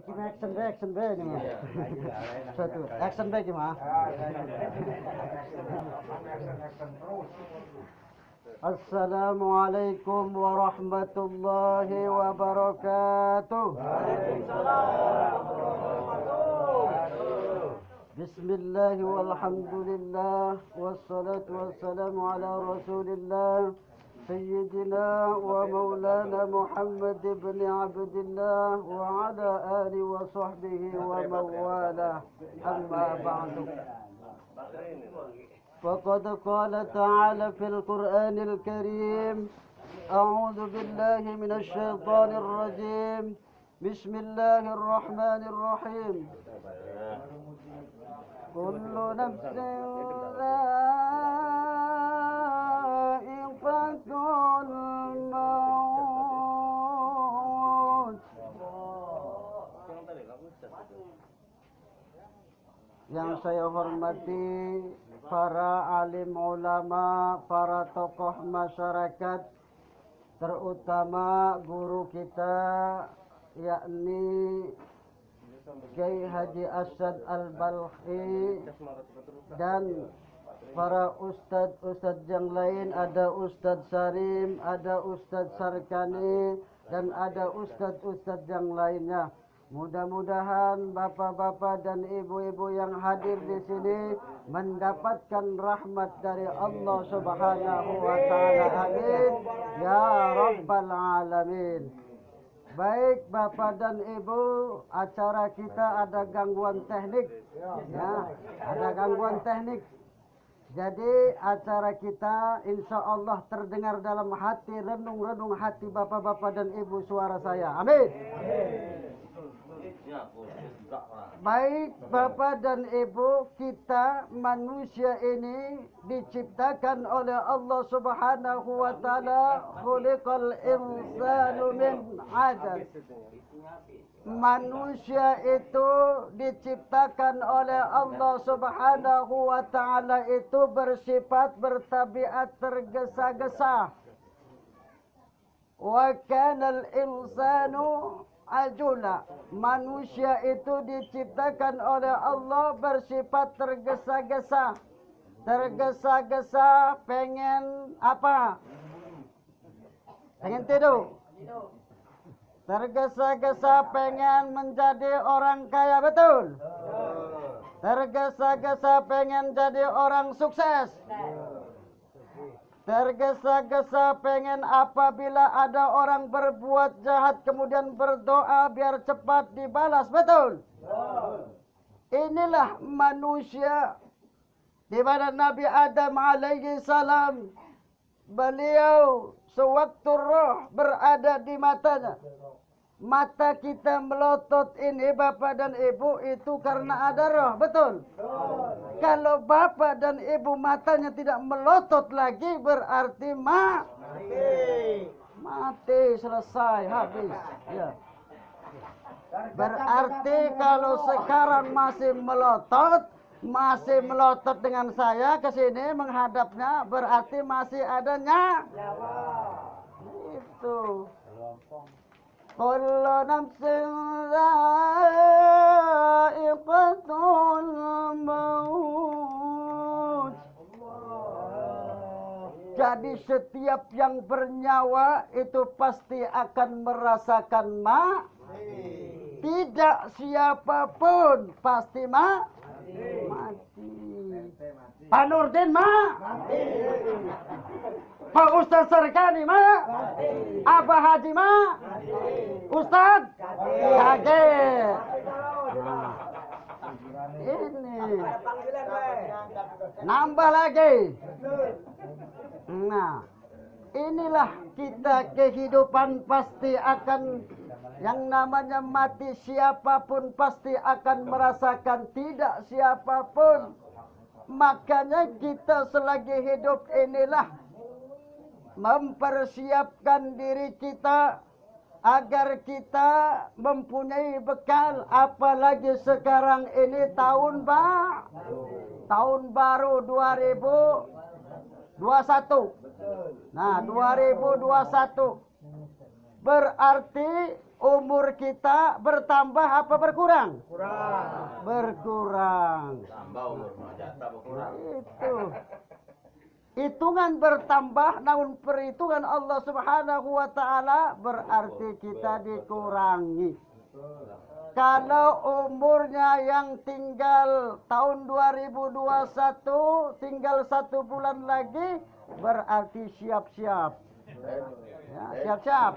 Action back nih mah. Satu action back mah. Assalamualaikum warahmatullahi wabarakatuh. Bismillah walhamdulillah wassalatu wassalamu ala rasulillah سيدنا ومولانا محمد بن عبد الله وعلى آله وصحبه ومن والاه أما بعد فقد قال تعالى في القرآن الكريم أعوذ بالله من الشيطان الرجيم بسم الله الرحمن الرحيم كل نفس Yang saya hormati para alim ulama, para tokoh masyarakat, terutama guru kita yakni Kiai Haji Asad Al-Balkhi dan para ustadz yang lain, ada Ustadz Sarim, ada Ustadz Sarkani, dan ada ustadz yang lainnya. Mudah-mudahan bapak-bapak dan ibu-ibu yang hadir di sini mendapatkan rahmat dari Allah Subhanahu wa taala. Amin ya rabbal alamin. Baik Bapak dan Ibu, acara kita ada gangguan teknik. Ya, ada gangguan teknik. Jadi acara kita insya Allah terdengar dalam hati, renung-renung hati bapak-bapak dan ibu suara saya. Amin. Baik Bapak dan Ibu, kita manusia ini diciptakan oleh Allah Subhanahu wa taala, khuliqal insanu min 'ajal. Manusia itu diciptakan oleh Allah Subhanahu wa taala itu bersifat bertabiat tergesa-gesa. Wa kanal insanu ajula. Manusia itu diciptakan oleh Allah bersifat tergesa-gesa. Tergesa-gesa pengen apa? Pengen tidur. Tergesa-gesa pengen menjadi orang kaya, betul? Tergesa-gesa pengen jadi orang sukses. Tergesa-gesa pengen apabila ada orang berbuat jahat kemudian berdoa biar cepat dibalas, betul? Inilah manusia di mana Nabi Adam alaihi salam, beliau sewaktu roh berada di matanya, mata kita melotot ini Bapak dan Ibu itu karena ada roh, betul? Kalau Bapak dan Ibu matanya tidak melotot lagi berarti mati, selesai, habis. Ya. Berarti kalau sekarang masih melotot dengan saya ke sini menghadapnya, berarti masih adanya. Itu. Kullu nafsin dha'iqatul maut. Jadi setiap yang bernyawa itu pasti akan merasakan mati. Tidak siapapun pasti mati. Pak Nurdin mati. Pak Ustadz Sarkani mati. Abah Haji mati. Ustadz kaget. Ini nambah lagi. Nah, inilah kita, kehidupan pasti akan, yang namanya mati siapapun pasti akan merasakan, tidak siapapun. Makanya kita selagi hidup inilah mempersiapkan diri kita agar kita mempunyai bekal, apalagi sekarang ini tahun baru 2021. Nah, 2021 berarti umur kita bertambah apa berkurang? Kurang. Berkurang. Tambah umur jatah berkurang. Itu. Hitungan bertambah, namun perhitungan Allah Subhanahu wa taala berarti kita dikurangi. Kalau umurnya yang tinggal tahun 2021 tinggal 1 bulan lagi, berarti siap-siap. Ya, siap-siap.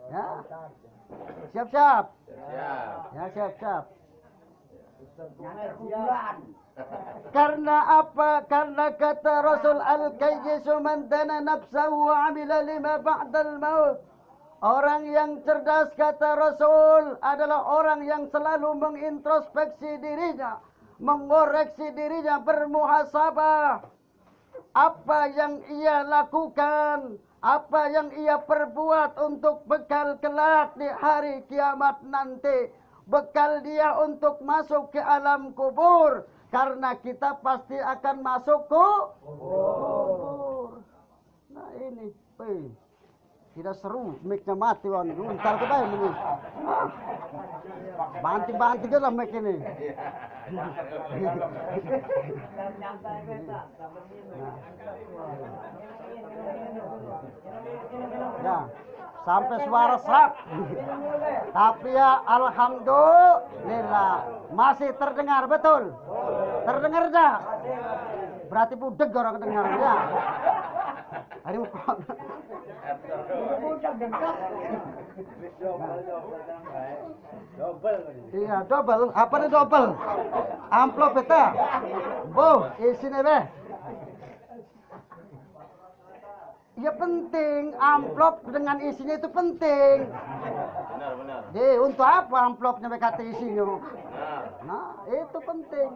Ya. Siap-siap. Ya, siap-siap. Karena apa? Karena kata Rasul al-kayyisu man dana nafsahu wa amila lima ba'dal maut. Orang yang cerdas kata Rasul adalah orang yang selalu mengintrospeksi dirinya, mengoreksi dirinya, bermuhasabah. Apa yang ia lakukan, apa yang ia perbuat untuk bekal kelak di hari kiamat nanti. Bekal dia untuk masuk ke alam kubur. Karena kita pasti akan masuk ke kubur. Nah ini, tidak seru, mic-nya mati wan. Entar kita ini. Banting-banting lah mic ini. Ya, sampai suara serak. Tapi ya alhamdulillah masih terdengar betul. Terdengar dah. Berarti budeg orang dengar ya. Hari iya, double. Apa nih double? Amplop beta. Bu, isinya beh. Ya penting, amplop dengan isinya itu penting. Benar. Jadi untuk apa amplopnya kata isinya? Nah, itu penting.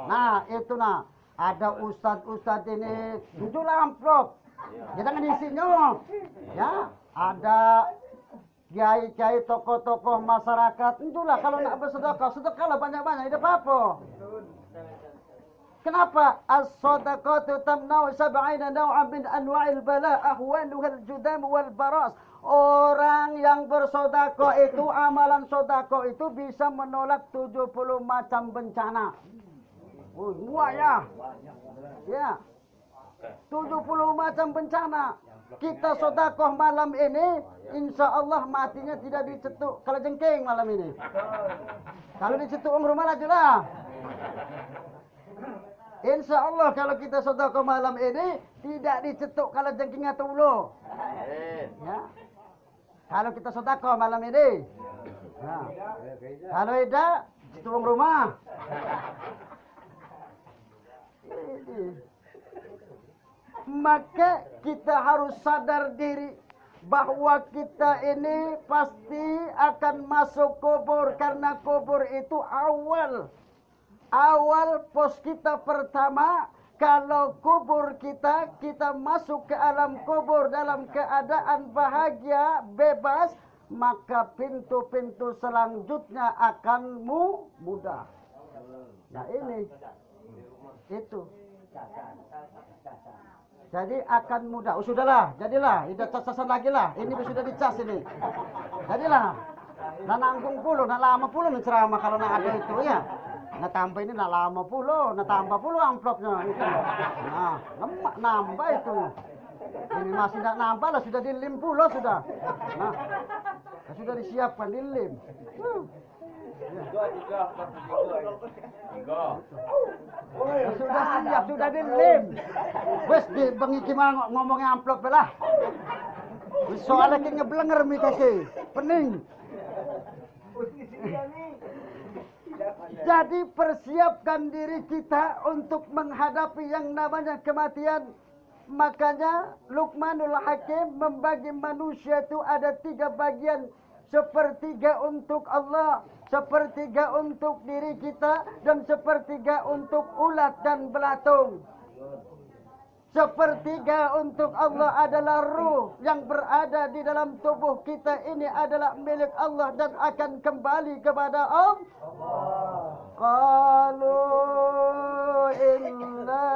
Nah, itu nah. Ada ustadz ini, muncullah amplop. Ya jangan isinya. Ya, ada kiai-kiai, tokoh-tokoh masyarakat. Muncullah kalau nak bersedekah, sedekahlah banyak-banyak, tidak apa-apa. Kenapa? As-sadaqatu tamna'u sab'ina naw'an min anwa'il bala ahwanuhal judam wal baras. Orang yang bersedekah itu, amalan sedekah itu bisa menolak 70 macam bencana. Oh, muak ya. Ya. 70 macam bencana. Kita sedekah malam ini, insya Allah matinya tidak dicetuk kalau jengking malam ini. Kalau dicetuk rumah aja lah. Insya Allah kalau kita sedekah malam ini tidak dicetuk kalau jengking atau ulu. Ya. Kalau kita sedekah malam ini. Ya. Kalau tidak, cetuk rumah. Maka kita harus sadar diri bahwa kita ini pasti akan masuk kubur, karena kubur itu awal pos kita pertama. Kalau kubur kita masuk ke alam kubur dalam keadaan bahagia, bebas, maka pintu-pintu selanjutnya akan mudah. Nah ini itu. Jadi akan mudah. Oh sudahlah, jadilah. Tidak cas-casan lagi lah. Ini sudah dicas ini. Jadilah. Nah nanggung puluh, nah lama puluh nih ceramah kalau nak ada itu ya. Nah tambah ini nah lama puluh, nah tambah puluh amplopnya. Itu. Nah lemak nambah itu. Ini masih tidak nambah lah, sudah dilim puluh sudah. Nah sudah disiapkan dilim. Sudah siap, sudah dilim. Wes di bengi gimana ngomongnya amplop belah. Wes soalnya ki ngeblenger mitake. Pening. Jadi persiapkan diri kita untuk menghadapi yang namanya kematian. Makanya Luqmanul Hakim membagi manusia itu ada 3 bagian. Sepertiga untuk Allah, sepertiga untuk diri kita, dan sepertiga untuk ulat dan belatung. Sepertiga untuk Allah adalah ruh yang berada di dalam tubuh kita ini adalah milik Allah dan akan kembali kepada Allah. Qalu inna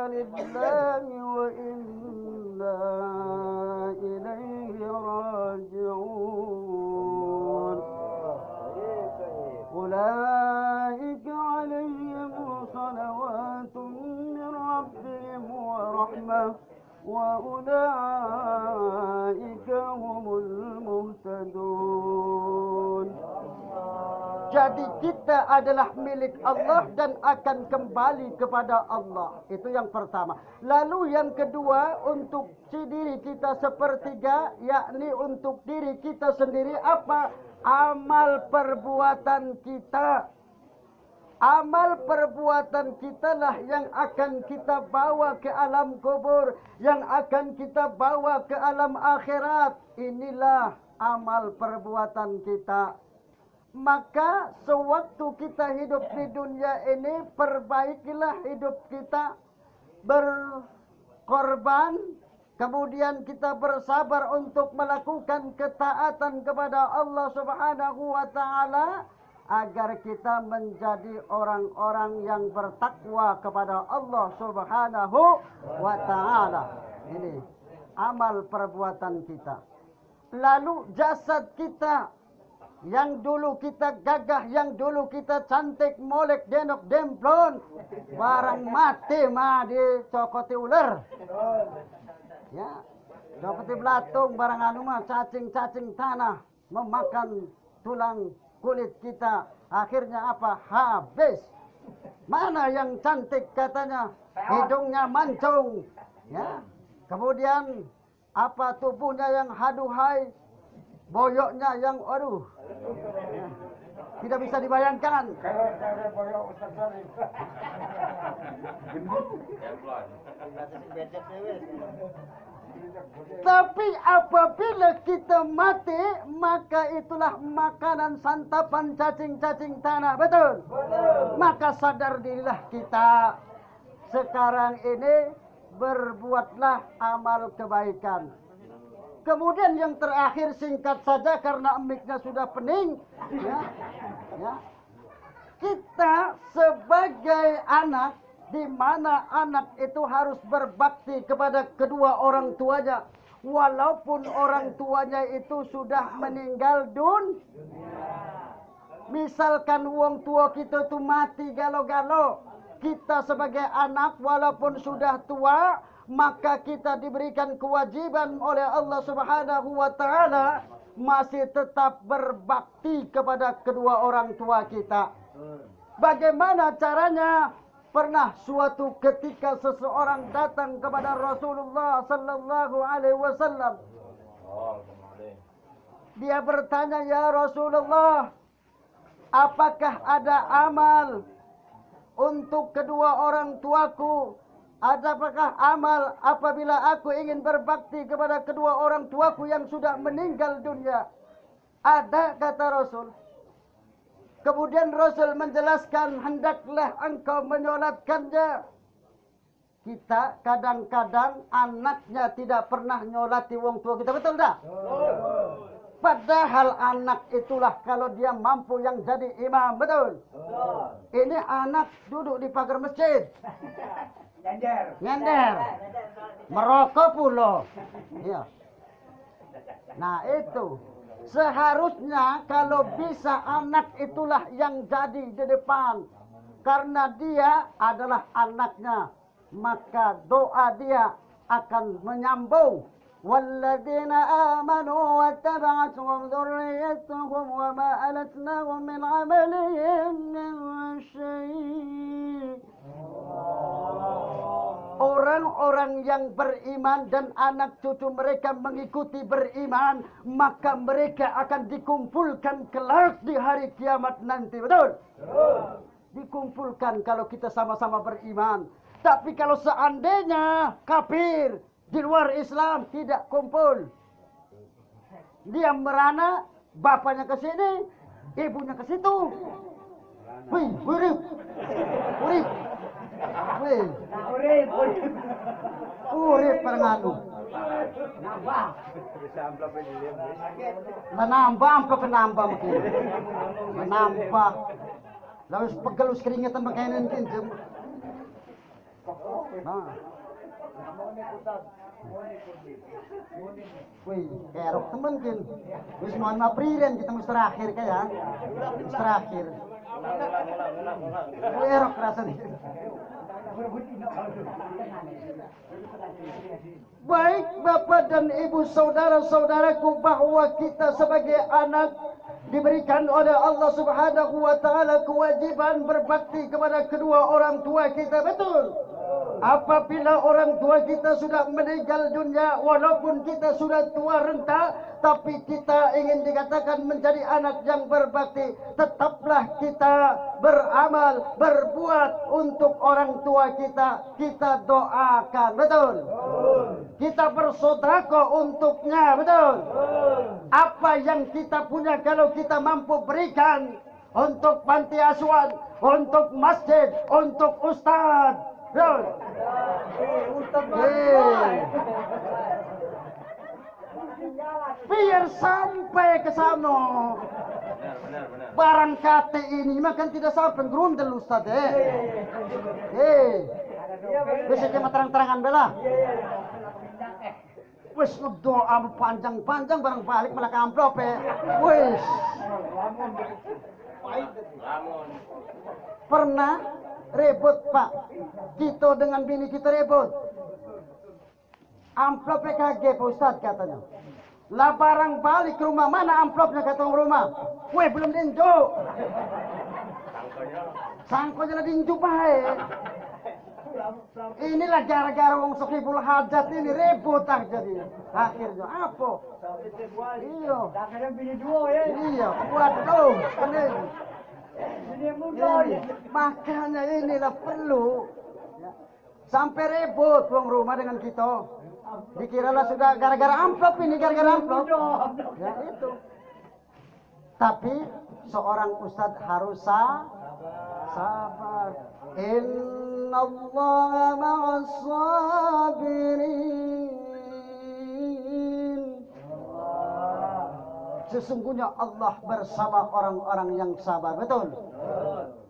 lillahi wa inna ilaihi raji'un. وأولئك هم المهتدون. Jadi kita adalah milik Allah dan akan kembali kepada Allah. Itu yang pertama. Lalu yang kedua, untuk diri kita sepertiga, yakni untuk diri kita sendiri apa? Amal perbuatan kita. Amal perbuatan kita lah yang akan kita bawa ke alam kubur, yang akan kita bawa ke alam akhirat. Inilah amal perbuatan kita. Maka sewaktu kita hidup di dunia ini, perbaikilah hidup kita, berkorban, kemudian kita bersabar untuk melakukan ketaatan kepada Allah Subhanahu wa Ta'ala, agar kita menjadi orang-orang yang bertakwa kepada Allah Subhanahu wa Ta'ala. Ini amal perbuatan kita. Lalu jasad kita, yang dulu kita gagah, yang dulu kita cantik, molek, denok, demplon, barang mati mah dicokoti ular. Ya, cokoti belatung, barang anu mah cacing-cacing tanah memakan tulang kulit kita. Akhirnya apa? Habis. Mana yang cantik katanya? Hidungnya mancung. Ya. Kemudian apa, tubuhnya yang haduhai, boyoknya yang aduh. Ya. Tidak bisa dibayangkan. Tapi apabila kita mati, maka itulah makanan santapan cacing-cacing tanah. Betul? Maka sadar dirilah kita. Sekarang ini berbuatlah amal kebaikan. Kemudian yang terakhir, singkat saja karena miknya sudah pening. Ya. Kita sebagai anak, di mana anak itu harus berbakti kepada kedua orang tuanya, walaupun orang tuanya itu sudah meninggal dunia. Misalkan wong tua kita itu mati galo-galo, kita sebagai anak walaupun sudah tua, maka kita diberikan kewajiban oleh Allah Subhanahu wa Ta'ala masih tetap berbakti kepada kedua orang tua kita. Bagaimana caranya? Pernah suatu ketika seseorang datang kepada Rasulullah sallallahu alaihi wasallam. Dia bertanya, "Ya Rasulullah, apakah ada amal untuk kedua orang tuaku? Adakah amal apabila aku ingin berbakti kepada kedua orang tuaku yang sudah meninggal dunia?" Ada, kata Rasul. Kemudian Rasul menjelaskan, hendaklah engkau menyolatkannya. Kita kadang-kadang anaknya tidak pernah nyolati wong tua kita, betul tak? Padahal anak itulah kalau dia mampu yang jadi imam, betul? Ini anak duduk di pagar masjid. Nyender. Merokok pula. Iya. Nah itu. Seharusnya kalau bisa anak itulah yang jadi di depan. Karena dia adalah anaknya. Maka doa dia akan menyambung. وَالَّذِينَ آمَنُوا وَاتَّبَعَتْهُمْ ذُرِّيَّتُهُمْ وَمَا أَلَتْنَاهُمْ مِنْ عَمَلِهِمْ مِنْ شَيْءٍ. Orang-orang yang beriman dan anak cucu mereka mengikuti beriman, maka mereka akan dikumpulkan kelak di hari kiamat nanti. Betul? Dikumpulkan kalau kita sama-sama beriman. Tapi kalau seandainya kafir, di luar Islam, tidak kumpul. Dia merana, bapaknya ke sini, ibunya ke situ. Wih, urip. Wih. Urip peranganu. Nambah amplop nambah mungkin. Nambah. Lalu pegelus keringetan makainan kinjem. Nah. Wih, kerok temen kin. Wis mohon Aprilian kita mesti terakhir kayak. Mesti terakhir. Wih, erok rasanya. Baik Bapak dan Ibu saudara-saudaraku, bahwa kita sebagai anak diberikan oleh Allah Subhanahu wa taala kewajiban berbakti kepada kedua orang tua kita, betul? Apabila orang tua kita sudah meninggal dunia, walaupun kita sudah tua renta, tapi kita ingin dikatakan menjadi anak yang berbakti, tetaplah kita beramal, berbuat untuk orang tua kita. Kita doakan, betul? Kita bersedekah untuknya, betul? Apa yang kita punya kalau kita mampu berikan untuk panti asuhan, untuk masjid, untuk ustaz, betul? Biar sampai ke sana. Benar. Barang kata ini makan tidak sampai gerundel ustaz bisa cuma terang-terangan bela. Wis doa panjang-panjang barang balik malah ke amplop wis. Pernah ribut Pak, kita dengan bini kita ribut. Amplopnya kaget Pak Ustaz katanya. Lah barang balik ke rumah, mana amplopnya kata orang rumah? Weh belum diinjuk. Sangkonya lah diinjuk baik. Inilah gara-gara orang Sohibul Hajat ini ribut jadi. Akhirnya apa? Iya. Iya, waduh. Makanya inilah perlu. Sampai ribut orang rumah dengan kita. Dikiralah sudah gara-gara amplop ini, gara-gara amplop. Ya itu. Tapi seorang ustadz harus sabar. Innallaha ma'as sabirin. Sesungguhnya Allah bersama orang-orang yang sabar, betul?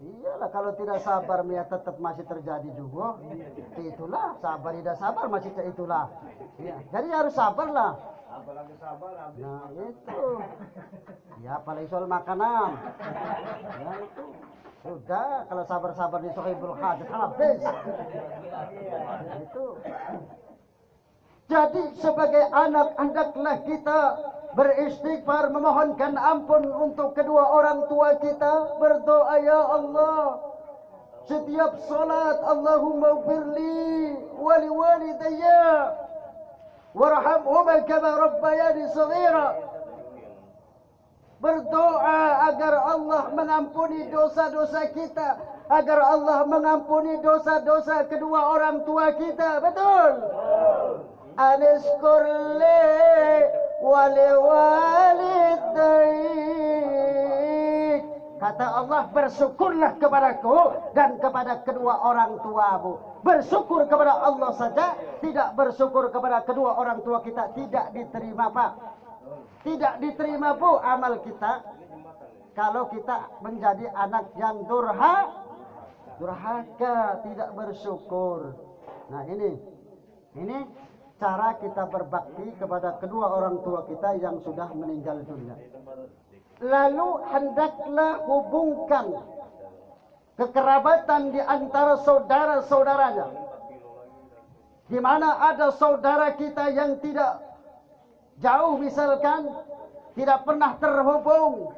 Iyalah, kalau tidak sabar ya tetap masih terjadi juga. Itulah sabar tidak sabar masih itulah. Ya, jadi harus sabarlah. Apalagi sabar. Nah itu. Ya apalagi soal makanan. Ya itu. Sudah kalau sabar-sabar di Sohibul Hajat habis. Itu. Jadi sebagai anak hendaklah kita beristighfar, memohonkan ampun untuk kedua orang tua kita, berdoa ya Allah. Setiap salat Allahumma firli wali walidayya warhamhuma kama rabbayani shaghira. Berdoa agar Allah mengampuni dosa-dosa kita, agar Allah mengampuni dosa-dosa kedua orang tua kita, betul? Anishkurli wali walidayk. Kata Allah, bersyukurlah kepadaku dan kepada kedua orang tuamu. Bersyukur kepada Allah saja, tidak bersyukur kepada kedua orang tua kita tidak diterima Pak. Tidak diterima Bu amal kita kalau kita menjadi anak yang durhaka, tidak bersyukur. Nah ini cara kita berbakti kepada kedua orang tua kita yang sudah meninggal dunia. Lalu hendaklah hubungkan kekerabatan di antara saudara-saudaranya. Di mana ada saudara kita yang tidak jauh, misalkan tidak pernah terhubung,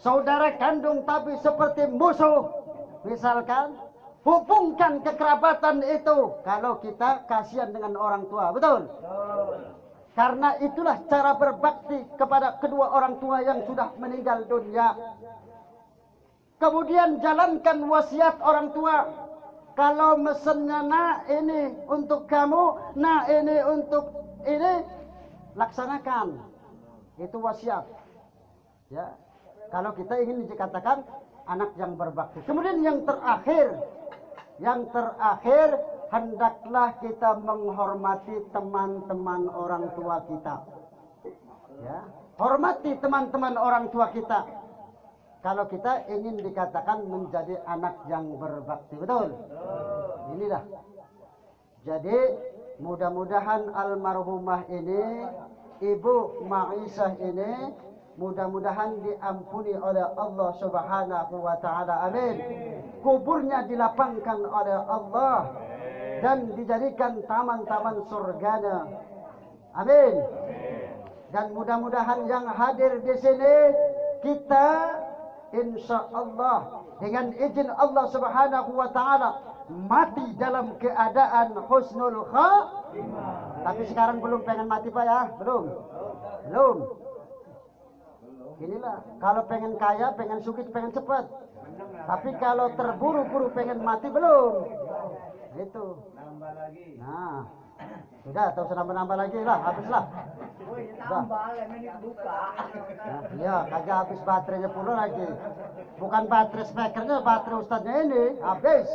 saudara kandung tapi seperti musuh, misalkan, hubungkan kekerabatan itu kalau kita kasihan dengan orang tua, betul? Karena itulah cara berbakti kepada kedua orang tua yang sudah meninggal dunia. Kemudian jalankan wasiat orang tua. Kalau mesennya nak ini untuk kamu, nak ini untuk ini, laksanakan. Itu wasiat. Ya. Kalau kita ingin dikatakan anak yang berbakti. Kemudian yang terakhir, hendaklah kita menghormati teman-teman orang tua kita. Ya, hormati teman-teman orang tua kita. Kalau kita ingin dikatakan menjadi anak yang berbakti, betul? Inilah. Jadi mudah-mudahan almarhumah ini, Ibu Maisah ini, mudah-mudahan diampuni oleh Allah Subhanahu wa taala. Amin. kuburnya dilapangkan oleh Allah dan dijadikan taman-taman surganya. Amin. Dan mudah-mudahan yang hadir di sini kita insya Allah dengan izin Allah Subhanahu wa taala mati dalam keadaan husnul khatimah. Tapi sekarang belum pengen mati Pak ya? Belum. Inilah kalau pengen kaya, pengen sugih, pengen cepat. Tapi kalau terburu-buru pengen mati belum. Itu. Nah, sudah, tak usah nambah-nambah lagi lah, habislah. Nah, iya, kagak habis baterainya pula lagi. Bukan baterai speakernya, baterai ustadznya ini habis.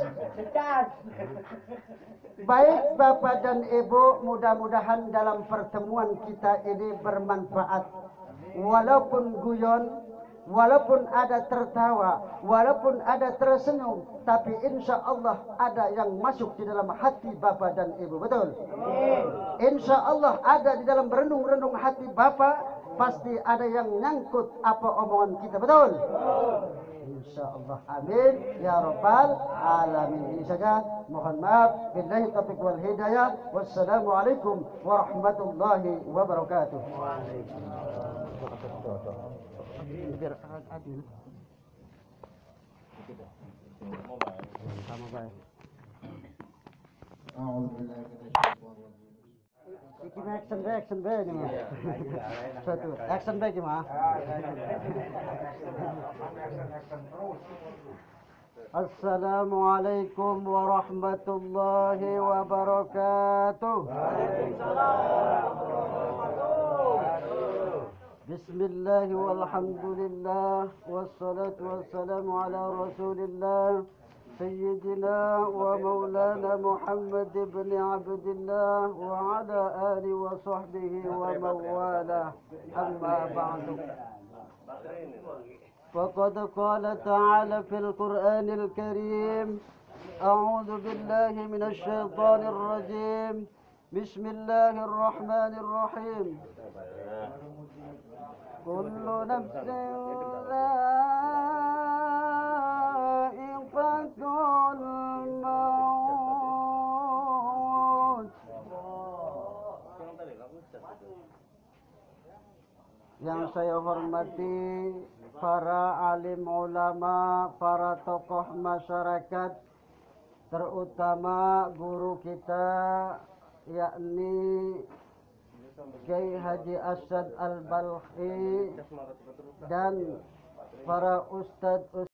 Baik Bapak dan Ibu, mudah-mudahan dalam pertemuan kita ini bermanfaat. Walaupun guyon, walaupun ada tertawa, walaupun ada tersenyum, tapi insya Allah ada yang masuk di dalam hati Bapak dan Ibu. Betul? Insya Allah ada di dalam renung-renung hati Bapak, pasti ada yang nyangkut apa omongan kita. Betul? Insya Allah. Amin. Ya Rabbal Alamin. Ini saja. Mohon maaf. Billahi taufiq wal hidayah. Wassalamualaikum warahmatullahi wabarakatuh. Biar adil. Sama baik. Iki action bae nih mah. Satu action bae mah. Assalamualaikum warahmatullahi wabarakatuh. Bismillah walhamdulillah wassalatu wassalamu ala rasulillah Sayyidina wa maulana Muhammad ibn Abdullah wa ala alihi wa sahbihi wa mawala amma ba'du. Faqad qala ta'ala fil Qur'anil Karim A'udhu billahi minash shaitanir rajim Bismillahirrahmanirrahim Kullu nafsin dha'iqatul maut. Yang saya hormati para alim ulama, para tokoh masyarakat, terutama guru kita yakni Kiai Haji Asyad Al-Balkhi dan para ustadz